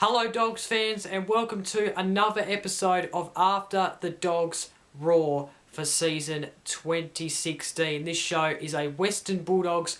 Hello Dogs fans, and welcome to another episode of After the Dogs Roar for season 2016. This show is a Western Bulldogs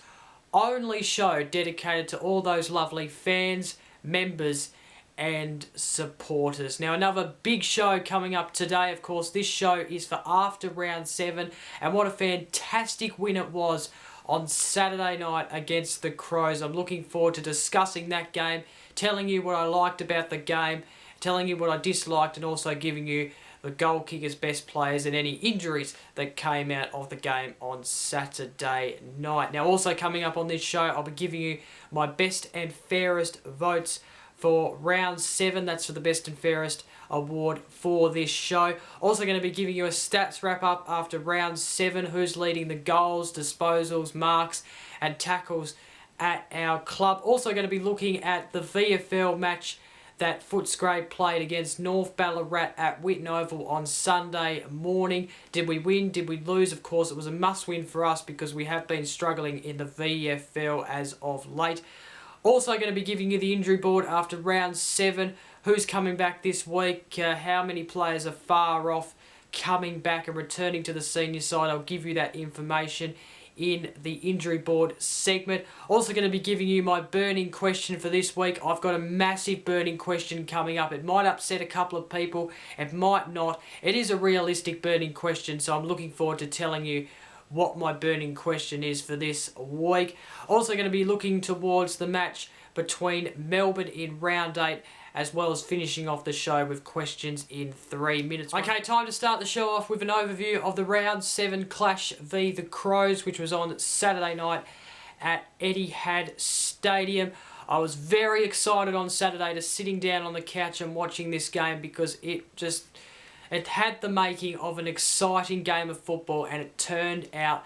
only show dedicated to all those lovely fans, members and supporters. Now, another big show coming up today. Of course, this show is for after round 7, and what a fantastic win it was on Saturday night against the Crows. I'm looking forward to discussing that game, telling you what I liked about the game, telling you what I disliked, and also giving you the goal kickers, best players, and any injuries that came out of the game on Saturday night. Now, also coming up on this show, I'll be giving you my best and fairest votes for round 7. That's for the best and fairest award for this show. Also going to be giving you a stats wrap up after round 7, who's leading the goals, disposals, marks and tackles at our club. Also going to be looking at the VFL match that Footscray played against North Ballarat at Whitten Oval on Sunday morning. Did we win? Did we lose? Of course, it was a must-win for us because we have been struggling in the VFL as of late. Also going to be giving you the injury board after round 7. Who's coming back this week? How many players are far off coming back and returning to the senior side? I'll give you that information in the injury board segment. Also going to be giving you my burning question for this week. I've got a massive burning question coming up. It might upset a couple of people. It might not. It is a realistic burning question, so I'm looking forward to telling you what my burning question is for this week. Also going to be looking towards the match between Melbourne in round 8, as well as finishing off the show with questions in 3 minutes. Okay, time to start the show off with an overview of the round 7 clash v the Crows, which was on Saturday night at Etihad Stadium. I was very excited on Saturday to sitting down on the couch and watching this game because it had the making of an exciting game of football, and it turned out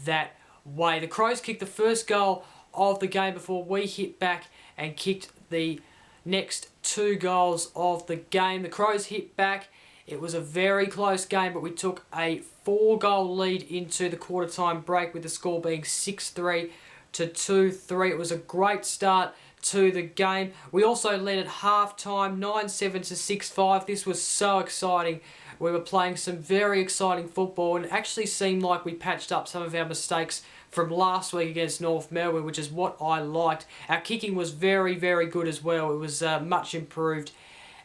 that way. The Crows kicked the first goal of the game before we hit back and kicked the next 2 goals of the game. The Crows hit back. It was a very close game, but we took a 4-goal lead into the quarter-time break, with the score being 6-3 to 2-3. It was a great start to the game. We also led at half-time, 9-7 to 6-5. This was so exciting. We were playing some very exciting football, and it actually seemed like we patched up some of our mistakes from last week against North Melbourne, which is what I liked. Our kicking was very, very good as well. It was much improved.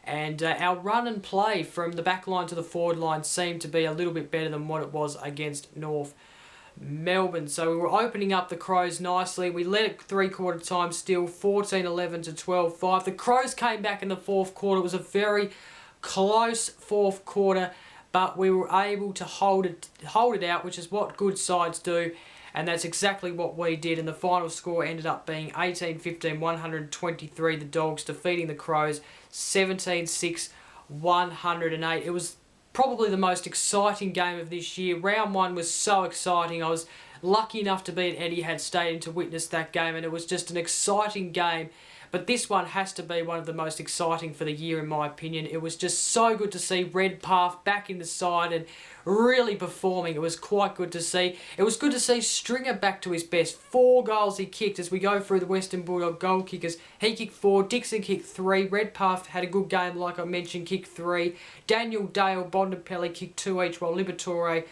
And our run and play from the back line to the forward line seemed to be a little bit better than what it was against North Melbourne. So we were opening up the Crows nicely. We led at 3/4 time still, 14-11 to 12-5. The Crows came back in the 4th quarter. It was a very close 4th quarter, but we were able to hold it out, which is what good sides do. And that's exactly what we did. And the final score ended up being 18-15, 123. The Dogs defeating the Crows 17-6, 108. It was probably the most exciting game of this year. Round 1 was so exciting. I was lucky enough to be at Etihad Stadium to witness that game, and it was just an exciting game. But this one has to be one of the most exciting for the year, in my opinion. It was just so good to see Redpath back in the side and really performing. It was quite good to see. It was good to see Stringer back to his best. 4 goals he kicked as we go through the Western Bulldog goal kickers. He kicked 4, Dixon kicked 3, Redpath had a good game, like I mentioned, kicked 3. Daniel Dale, Bondapelli kicked 2 each, while Liberatore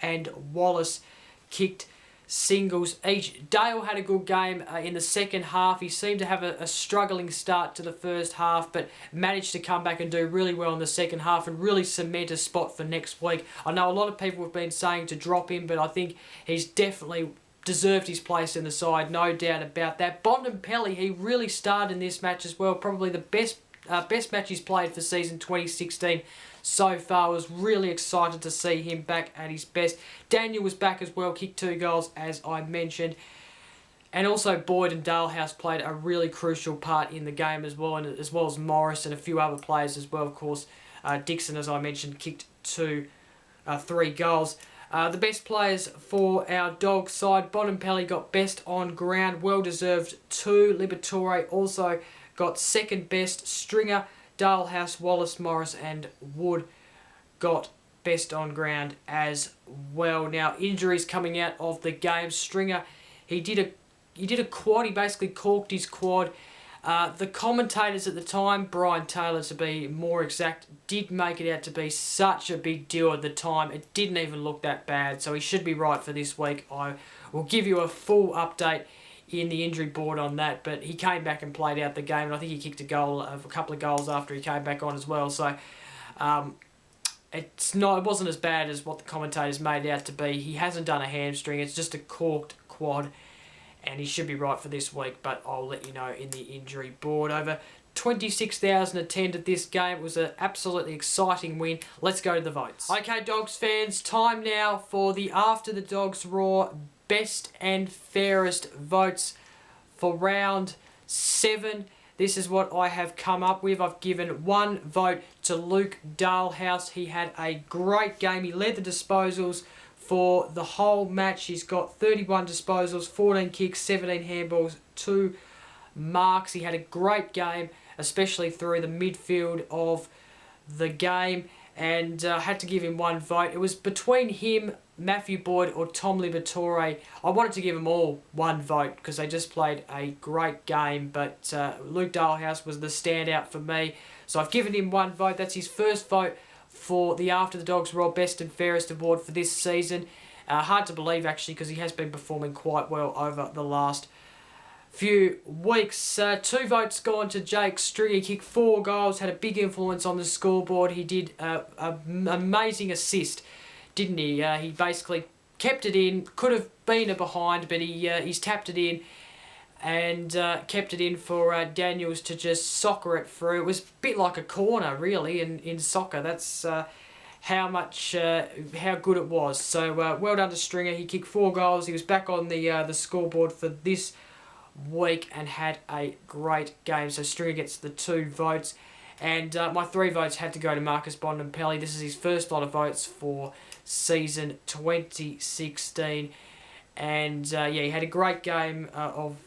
and Wallace kicked singles each. Dale had a good game in the second half. He seemed to have a struggling start to the first half, but managed to come back and do really well in the second half and really cement a spot for next week. I know a lot of people have been saying to drop him, but I think he's definitely deserved his place in the side, no doubt about that. Bontempelli, he really starred in this match as well. Probably the best match he's played for season 2016 so far. I was really excited to see him back at his best. Daniel was back as well, kicked 2 goals as I mentioned. And also Boyd and Dalehouse played a really crucial part in the game as well, and as well as Morris and a few other players as well. Of course, Dixon, as I mentioned, kicked 3 goals. The best players for our Dogs side, Bontempelli got best on ground, well-deserved 2. Liberatore also got second best. Stringer, Dalehouse, Wallace, Morris and Wood got best on ground as well. Now, injuries coming out of the game. Stringer, he did a quad. He basically corked his quad. The commentators at the time, Brian Taylor to be more exact, did make it out to be such a big deal at the time. It didn't even look that bad, so he should be right for this week. I will give you a full update in the injury board on that, but he came back and played out the game, and I think he kicked a couple of goals after he came back on as well. So it wasn't as bad as what the commentators made it out to be. He hasn't done a hamstring. It's just a corked quad, and he should be right for this week, but I'll let you know in the injury board. Over 26,000 attended this game. It was an absolutely exciting win. Let's go to the votes. Okay, Dogs fans, time now for the After the Dogs Raw best and fairest votes for round 7. This is what I have come up with. I've given 1 vote to Luke Dalehouse. He had a great game. He led the disposals for the whole match. He's got 31 disposals, 14 kicks, 17 handballs, 2 marks. He had a great game, especially through the midfield of the game, and had to give him 1 vote. It was between him, Matthew Boyd or Tom Liberatore. I wanted to give them all 1 vote because they just played a great game, but Luke Dalehouse was the standout for me, so I've given him 1 vote. That's his first vote for the After the Dogs Raw Best and Fairest Award for this season. Hard to believe, actually, because he has been performing quite well over the last few weeks. 2 votes gone to Jake Stringer. He kicked 4 goals, had a big influence on the scoreboard. He did an amazing assist, didn't he? He basically kept it in. Could have been a behind, but he's tapped it in and kept it in for Daniels to just soccer it through. It was a bit like a corner, really, in soccer. That's how good it was. So well done to Stringer. He kicked 4 goals. He was back on the scoreboard for this week and had a great game. So Stringer gets the 2 votes. And my 3 votes had to go to Marcus Bontempelli. This is his first lot of votes for season 2016. And yeah, he had a great game of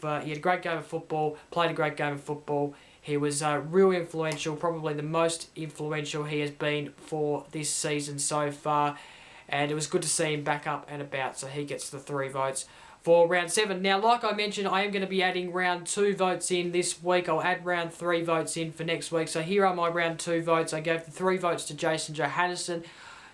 football. Played a great game of football. He was real influential, probably the most influential he has been for this season so far. And it was good to see him back up and about. So he gets the 3 votes for round 7. Now, like I mentioned, I am going to be adding round 2 votes in this week. I'll add round 3 votes in for next week. So here are my round 2 votes. I gave the 3 votes to Jason Johannesson.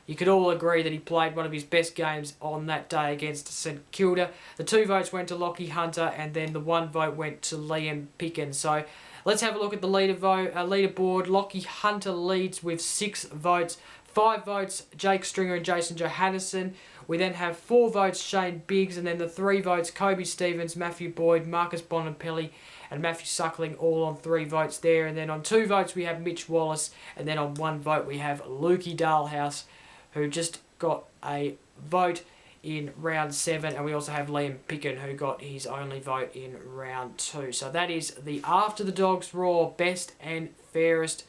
You could all agree that he played one of his best games on that day against St Kilda. The 2 votes went to Lockie Hunter, and then the 1 vote went to Liam Picken. So let's have a look at the leaderboard. Lockie Hunter leads with 6 votes. 5 votes, Jake Stringer and Jason Johannesson. We then have 4 votes, Shane Biggs, and then the 3 votes, Kobe Stevens, Matthew Boyd, Marcus Bontempelli, and Matthew Suckling, all on 3 votes there. And then on 2 votes, we have Mitch Wallace, and then on 1 vote, we have Lukey Dalehouse, who just got a vote in round 7, and we also have Liam Picken, who got his only vote in round 2. So that is the After the Dogs Raw Best and Fairest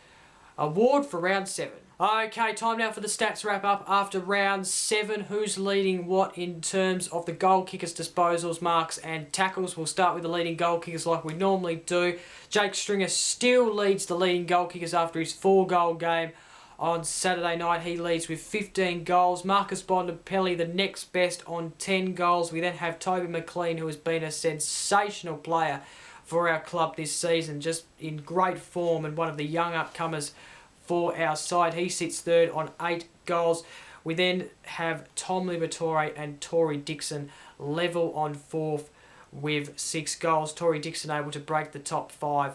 Award for round 7. Okay, time now for the stats wrap-up after round 7. Who's leading what in terms of the goal kickers, disposals, marks and tackles? We'll start with the leading goal kickers like we normally do. Jake Stringer still leads the leading goal kickers after his 4-goal game on Saturday night. He leads with 15 goals. Marcus Bontempelli, the next best, on 10 goals. We then have Toby McLean, who has been a sensational player for our club this season, just in great form and one of the young upcomers for our side. He sits 3rd on 8 goals. We then have Tom Liberatore and Tory Dixon level on 4th with 6 goals. Tory Dixon able to break the top 5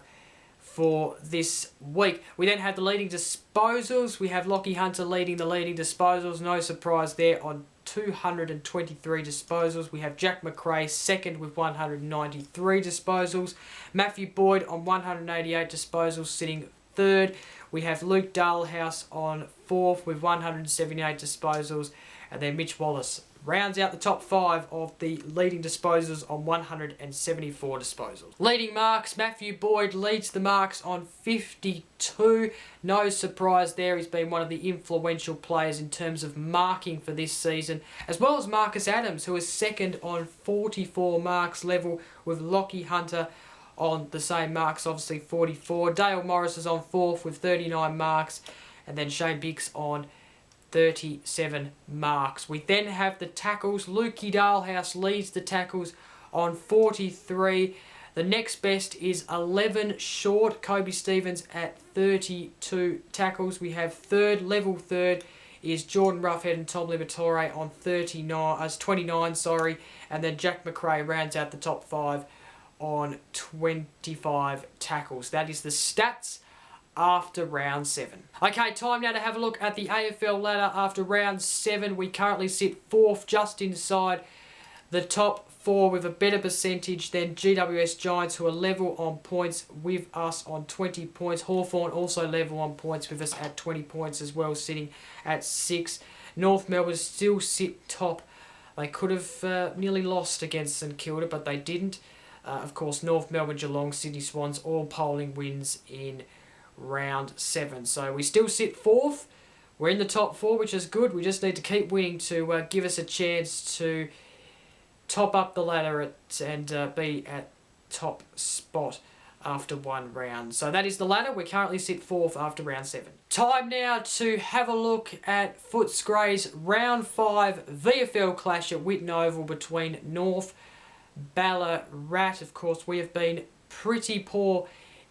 for this week. We then have the leading disposals. We have Lockie Hunter leading the leading disposals. No surprise there on 223 disposals. We have Jack McRae second with 193 disposals. Matthew Boyd on 188 disposals sitting third. We have Luke Dalhouse on fourth with 178 disposals. And then Mitch Wallace rounds out the top 5 of the leading disposals on 174 disposals. Leading marks, Matthew Boyd leads the marks on 52. No surprise there, he's been one of the influential players in terms of marking for this season, as well as Marcus Adams, who is second on 44 marks, level with Lockie Hunter on the same marks, obviously 44. Dale Morris is on 4th with 39 marks, and then Shane Biggs on 37 marks. We then have the tackles. Lukey Dalhouse leads the tackles on 43. The next best is 11 short. Kobe Stevens at 32 tackles. We have level third is Jordan Roughhead and Tom Liberatore on 29, and then Jack McRae rounds out the top 5 on 25 tackles. That is the stats after round 7. Okay, time now to have a look at the AFL ladder after round 7. We currently sit 4th, just inside the top 4 with a better percentage than GWS Giants, who are level on points with us on 20 points. Hawthorn also level on points with us at 20 points as well, sitting at 6. North Melbourne still sit top. They could have nearly lost against St Kilda, but they didn't. Of course, North Melbourne, Geelong, Sydney Swans, all polling wins in round 7. So we still sit 4th. We're in the top 4, which is good. We just need to keep winning to give us a chance to top up the ladder and be at top spot after 1 round. So that is the ladder. We currently sit 4th after round 7. Time now to have a look at Footscray's round 5 VFL clash at Whitten Oval between North Ballarat. Of course, we have been pretty poor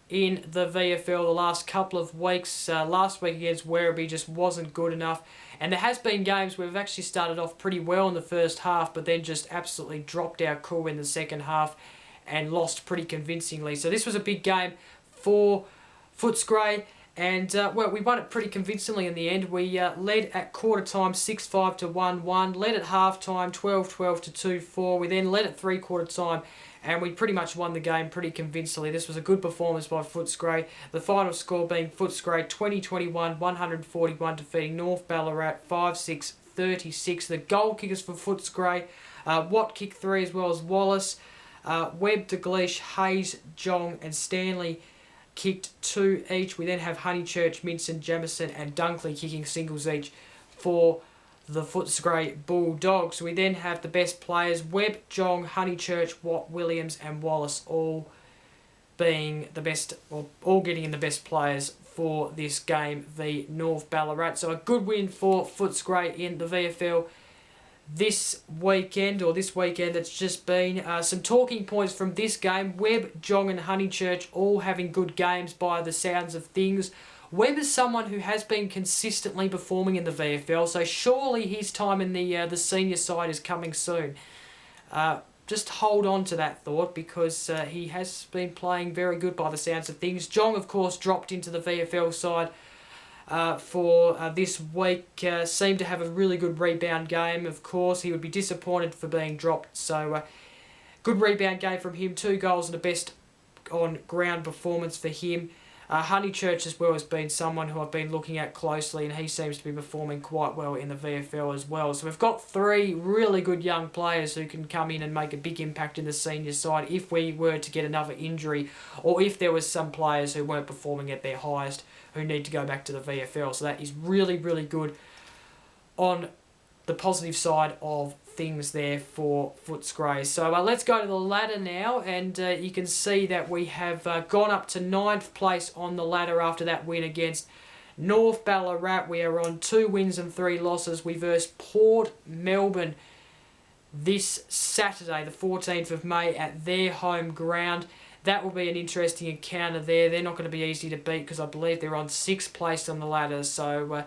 in the VFL the last couple of weeks. Last week against Werribee just wasn't good enough. And there has been games where we've actually started off pretty well in the first half, but then just absolutely dropped our cool in the second half and lost pretty convincingly. So this was a big game for Footscray. And, well, we won it pretty convincingly in the end. We led at quarter time 6-5 to 1-1. Led at half time 12-12 to 2-4. We then led at three-quarter time, and we pretty much won the game pretty convincingly. This was a good performance by Footscray. The final score being Footscray 20-21-141, defeating North Ballarat 5-6-36. The goal kickers for Footscray, Watt kicked 3 as well as Wallace. Webb, Dalglish, Hayes, Jong and Stanley kicked 2 each. We then have Honeychurch, Minson, Jamison and Dunkley kicking singles each for the Footscray Bulldogs. We then have the best players, Webb, Jong, Honeychurch, Watt, Williams and Wallace, all being the best, or all getting in the best players for this game, the North Ballarat. So a good win for Footscray in the VFL this weekend that's just been. Some talking points from this game: Webb, Jong and Honeychurch all having good games by the sounds of things. Webb is someone who has been consistently performing in the VFL, so surely his time in the senior side is coming soon. Just hold on to that thought, because he has been playing very good by the sounds of things. Jong, of course, dropped into the VFL side for this week. Seemed to have a really good rebound game. Of course, he would be disappointed for being dropped. So good rebound game from him. 2 goals and a best on ground performance for him. Honeychurch as well has been someone who I've been looking at closely, and he seems to be performing quite well in the VFL as well. So we've got 3 really good young players who can come in and make a big impact in the senior side if we were to get another injury, or if there was some players who weren't performing at their highest who need to go back to the VFL. So that is really, really good on the positive side of things there for Footscray. So let's go to the ladder now, and you can see that we have gone up to 9th place on the ladder after that win against North Ballarat. We are on 2 wins and 3 losses. We versed Port Melbourne this Saturday, the 14th of May, at their home ground. That will be an interesting encounter there. They're not going to be easy to beat, because I believe they're on 6th place on the ladder. So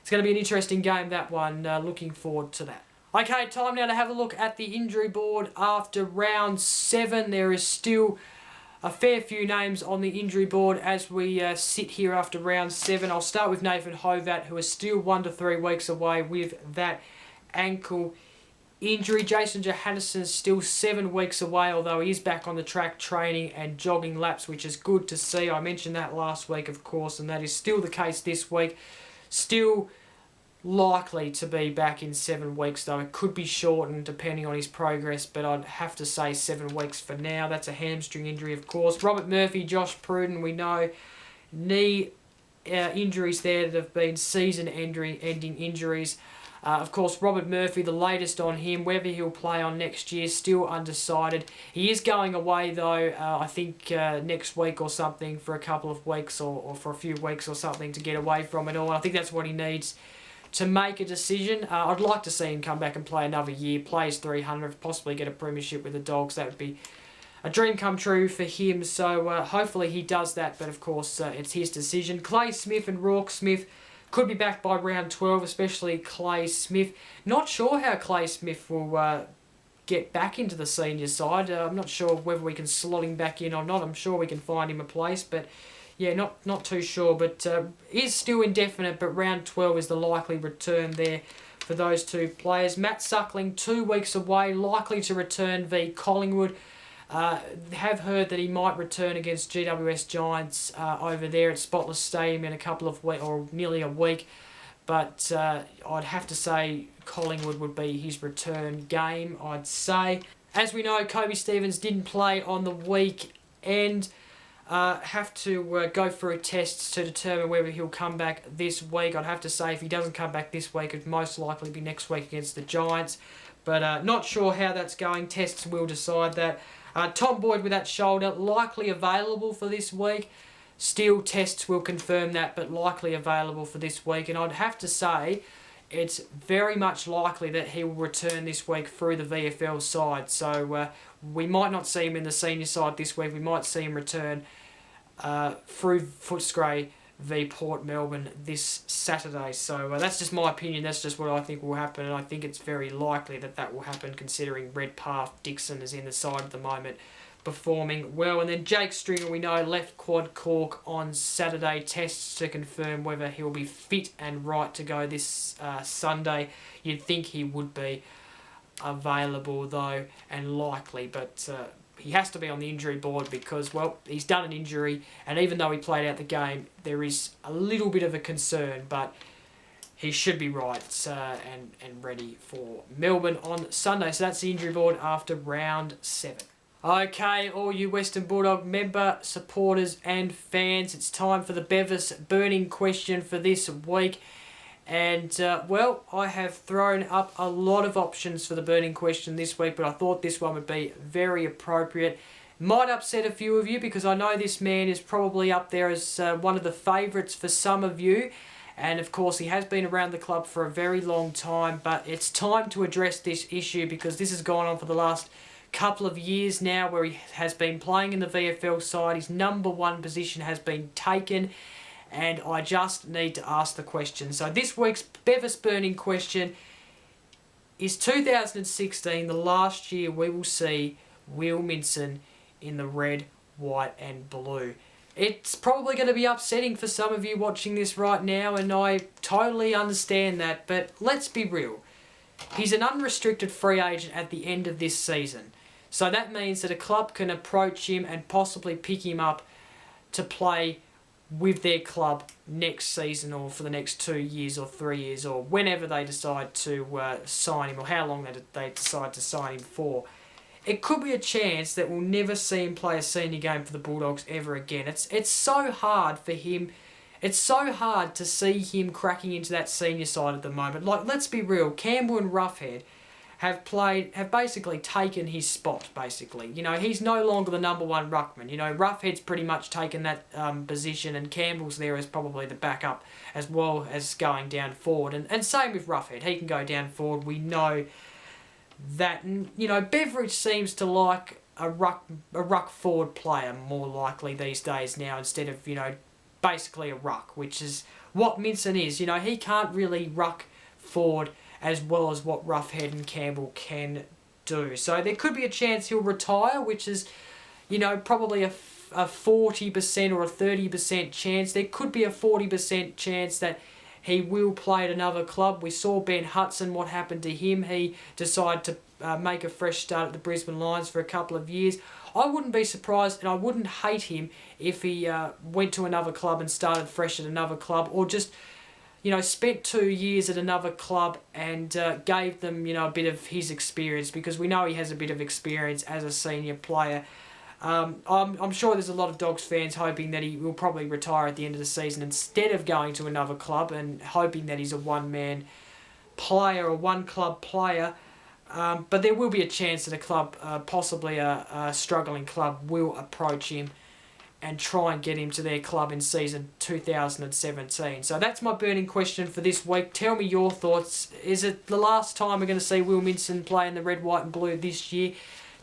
it's going to be an interesting game, that one. Looking forward to that. Okay, time now to have a look at the injury board after round 7. There is still a fair few names on the injury board as we sit here after round 7. I'll start with Nathan Hovat, who is still 1 to 3 weeks away with that ankle injury. Jason Johannesson's still 7 weeks away, although he is back on the track training and jogging laps, which is good to see. I mentioned that last week, of course, and that is still the case this week. Still likely to be back in 7 weeks, though. It could be shortened depending on his progress, but I'd have to say 7 weeks for now. That's a hamstring injury, of course. Robert Murphy, Josh Pruden, we know knee injuries there that have been season-ending injuries. Of course, Robert Murphy, the latest on him, whether he'll play on next year, still undecided. He is going away, though, I think next week or something, for a couple of weeks or for a few weeks or something to get away from it all. I think that's what he needs to make a decision. I'd like to see him come back and play another year, play his 300, possibly get a premiership with the Dogs. That would be a dream come true for him, so hopefully he does that, but of course it's his decision. Clay Smith and Rourke Smith could be back by round 12, especially Clay Smith. Not sure how Clay Smith will get back into the senior side. I'm not sure whether we can slot him back in or not. I'm sure we can find him a place, but yeah, not too sure, but is still indefinite, but round 12 is the likely return there for those two players. Matt Suckling, 2 weeks away, likely to return v Collingwood. Have heard that he might return against GWS Giants over there at Spotless Stadium in a couple of weeks, or nearly a week, but I'd have to say Collingwood would be his return game, I'd say. As we know, Kobe Stevens didn't play on the weekend. Have to go through tests to determine whether he'll come back this week. I'd have to say if he doesn't come back this week, it'd most likely be next week against the Giants. But not sure how that's going. Tests will decide that. Tom Boyd with that shoulder, likely available for this week. Still, tests will confirm that, but likely available for this week. And I'd have to say it's very much likely that he will return this week through the VFL side. So we might not see him in the senior side this week. We might see him return through Footscray v Port Melbourne this Saturday. So that's just my opinion. That's just what I think will happen, and I think it's very likely that that will happen considering Redpath Dixon is in the side at the moment performing well. And then Jake Stringer, we know, left quad cork on Saturday. Tests to confirm whether he'll be fit and right to go this Sunday. You'd think he would be available though, and likely, but he has to be on the injury board because, well, he's done an injury, and even though he played out the game, there is a little bit of a concern, but he should be right and ready for Melbourne on Sunday. So that's the injury board after round 7. Okay, all you Western Bulldog member, supporters and fans, it's time for the Bevis burning question for this week. And, well, I have thrown up a lot of options for the burning question this week, but I thought this one would be very appropriate. Might upset a few of you because I know this man is probably up there as one of the favourites for some of you. And, of course, he has been around the club for a very long time, but it's time to address this issue because this has gone on for the last couple of years now where he has been playing in the VFL side. His number 1 position has been taken, and I just need to ask the question. So this week's Bevis burning question is 2016 the last year we will see Will Minson in the red, white and blue? It's probably going to be upsetting for some of you watching this right now, and I totally understand that, but let's be real. He's an unrestricted free agent at the end of this season. So that means that a club can approach him and possibly pick him up to play with their club next season or for the next 2 years or 3 years or whenever they decide to sign him or how long they decide to sign him for. It could be a chance that we'll never see him play a senior game for the Bulldogs ever again. It's so hard for him. It's so hard to see him cracking into that senior side at the moment. Like, let's be real, Campbell and Roughhead have basically taken his spot, basically. You know, he's no longer the number 1 ruckman. You know, Roughhead's pretty much taken that position, and Campbell's there as probably the backup as well as going down forward. And same with Roughhead. He can go down forward. We know that. And, you know, Beveridge seems to like a ruck forward player more likely these days now instead of, you know, basically a ruck, which is what Minson is. You know, he can't really ruck forward as well as what Roughhead and Campbell can do. So there could be a chance he'll retire, which is, you know, probably a 40% or a 30% chance. There could be a 40% chance that he will play at another club. We saw Ben Hudson, what happened to him. He decided to make a fresh start at the Brisbane Lions for a couple of years. I wouldn't be surprised, and I wouldn't hate him if he went to another club and started fresh at another club, or just, spent 2 years at another club and gave them, a bit of his experience, because we know he has a bit of experience as a senior player. I'm sure there's a lot of Dogs fans hoping that he will probably retire at the end of the season instead of going to another club, and hoping that he's a one-man player or one-club player. But there will be a chance that a club, possibly a struggling club, will approach him and try and get him to their club in season 2017. So that's my burning question for this week. Tell me your thoughts. Is it the last time we're going to see Will Minson play in the red, white and blue this year?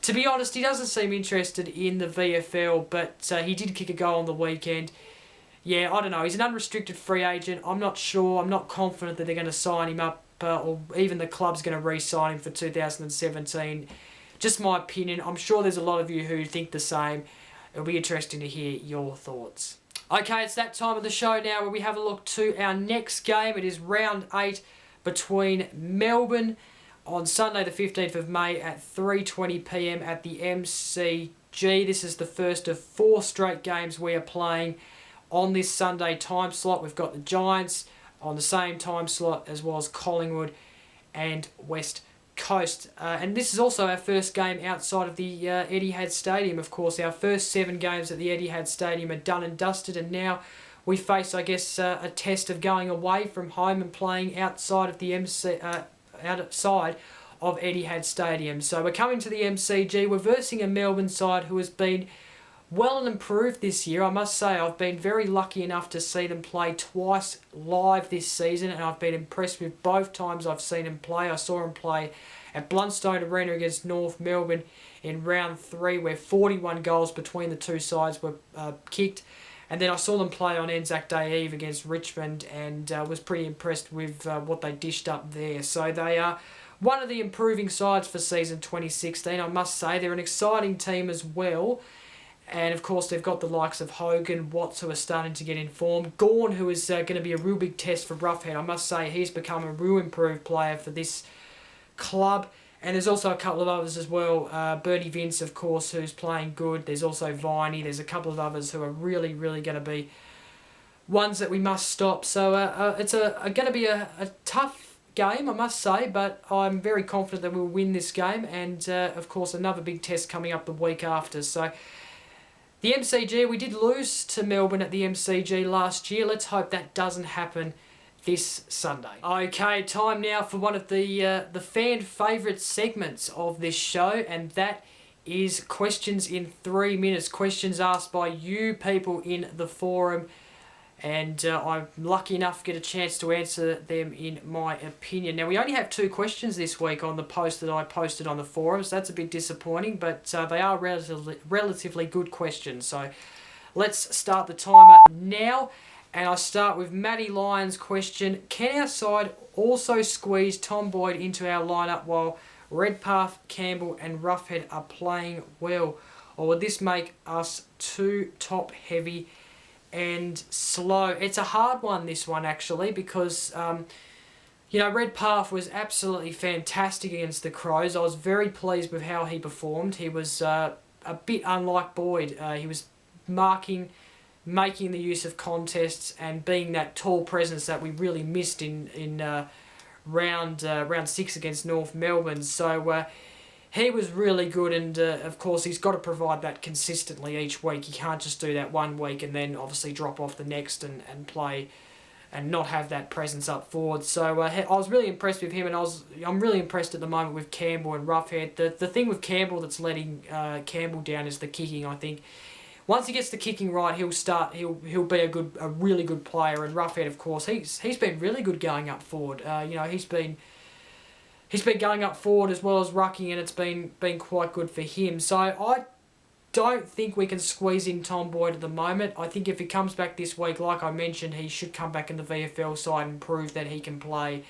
To be honest, he doesn't seem interested in the VFL, but he did kick a goal on the weekend. Yeah, I don't know. He's an unrestricted free agent. I'm not sure. I'm not confident that they're going to sign him up, or even the club's going to re-sign him for 2017. Just my opinion. I'm sure there's a lot of you who think the same. It'll be interesting to hear your thoughts. Okay, it's that time of the show now where we have a look to our next game. It is round 8 between Melbourne on Sunday the 15th of May at 3:20 p.m. at the MCG. This is the first of 4 straight games we are playing on this Sunday time slot. We've got the Giants on the same time slot, as well as Collingwood and West Coast. And this is also our first game outside of the Etihad Stadium, of course. Our first 7 games at the Etihad Stadium are done and dusted, and now we face, I guess, a test of going away from home and playing outside of the outside of Etihad Stadium. So we're coming to the MCG. We're versing a Melbourne side who has been well and improved this year. I must say, I've been very lucky enough to see them play twice live this season, and I've been impressed with both times I've seen them play. I saw them play at Blundstone Arena against North Melbourne in round 3, where 41 goals between the two sides were kicked. And then I saw them play on Anzac Day Eve against Richmond, and was pretty impressed with what they dished up there. So they are one of the improving sides for season 2016, I must say. They're an exciting team as well. And of course, they've got the likes of Hogan, Watts, who are starting to get in form. Gawn, who is going to be a real big test for Roughhead. I must say, he's become a real improved player for this club. And there's also a couple of others as well. Bernie Vince, of course, who's playing good. There's also Viney. There's a couple of others who are really, really going to be ones that we must stop. So it's going to be a tough game, I must say, but I'm very confident that we'll win this game. And, of course, another big test coming up the week after. So the MCG, we did lose to Melbourne at the MCG last year. Let's hope that doesn't happen this Sunday. Okay, time now for one of the fan favourite segments of this show, and that is questions in 3 minutes. Questions asked by you people in the forum, and I'm lucky enough to get a chance to answer them in my opinion. Now, we only have 2 questions this week on the post that I posted on the forums. That's a bit disappointing, but they are relatively good questions. So let's start the timer now. And I start with Matty Lyons' question. Can our side also squeeze Tom Boyd into our lineup while Redpath, Campbell and Roughhead are playing well? Or would this make us too top-heavy and slow? It's a hard one, this one, actually, because, Redpath was absolutely fantastic against the Crows. I was very pleased with how he performed. He was a bit unlike Boyd. He was making the use of contests and being that tall presence that we really missed in round 6 against North Melbourne. So he was really good, and of course he's got to provide that consistently each week. He can't just do that one week and then obviously drop off the next and play and not have that presence up forward. So I was really impressed with him, and I'm really impressed at the moment with Campbell and Roughhead. The thing with Campbell that's letting Campbell down is the kicking, I think. Once he gets the kicking right, he'll be a really good player. And Roughhead, of course, he's been really good going up forward. He's been going up forward as well as rucking, and it's been quite good for him. So I don't think we can squeeze in Tom Boyd at the moment. I think if he comes back this week, like I mentioned, he should come back in the VFL side and prove that he can play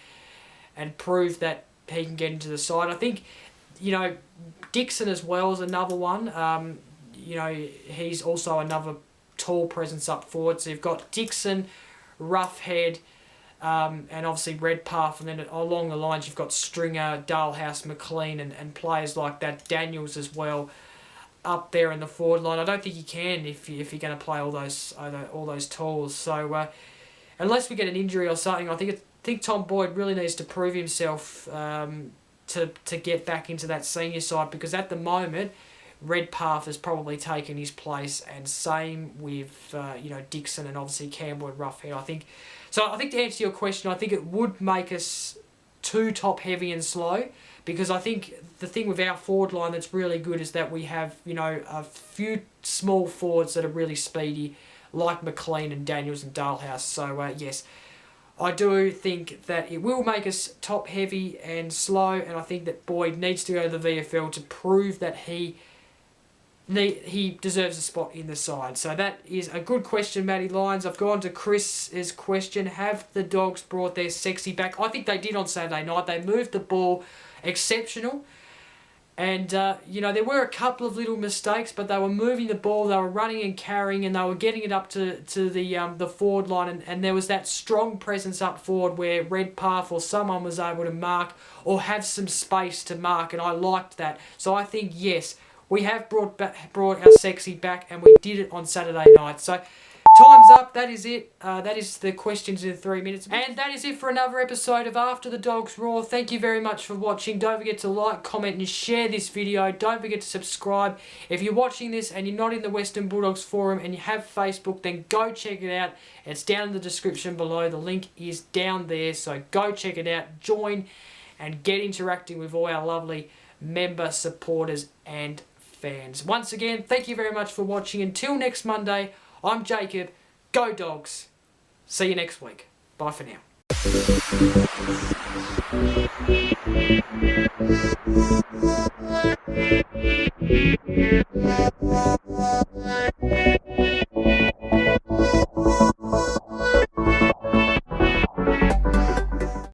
and prove that he can get into the side. I think, Dixon as well is another one. he's also another tall presence up forward. So you've got Dixon, Roughhead, and obviously Redpath, and then along the lines you've got Stringer, Dalhouse, McLean, and players like that, Daniels as well, up there in the forward line. I don't think you can if you're going to play all those talls. So unless we get an injury or something, I think Tom Boyd really needs to prove himself to get back into that senior side, because at the moment Redpath has probably taken his place, and same with Dixon and obviously Campbell and Roughhead. I think to answer your question, I think it would make us too top heavy and slow, because I think the thing with our forward line that's really good is that we have a few small forwards that are really speedy, like McLean and Daniels and Dalhouse. So yes, I do think that it will make us top heavy and slow, and I think that Boyd needs to go to the VFL to prove that he deserves a spot in the side. So that is a good question, Matty Lyons. I've gone to Chris's question. Have the Dogs brought their sexy back? I think they did on Saturday night. They moved the ball exceptional. And, there were a couple of little mistakes, but they were moving the ball, they were running and carrying, and they were getting it up to the forward line. And there was that strong presence up forward where Redpath or someone was able to mark or have some space to mark, and I liked that. So I think, yes, we have brought our sexy back, and we did it on Saturday night. So time's up. That is it. That is the questions in 3 minutes. And that is it for another episode of After the Dogs Roar. Thank you very much for watching. Don't forget to like, comment and share this video. Don't forget to subscribe. If you're watching this and you're not in the Western Bulldogs forum and you have Facebook, then go check it out. It's down in the description below. The link is down there. So go check it out. Join and get interacting with all our lovely member supporters and fans. Once again, thank you very much for watching. Until next Monday, I'm Jacob. Go Dogs. See you next week. Bye for now.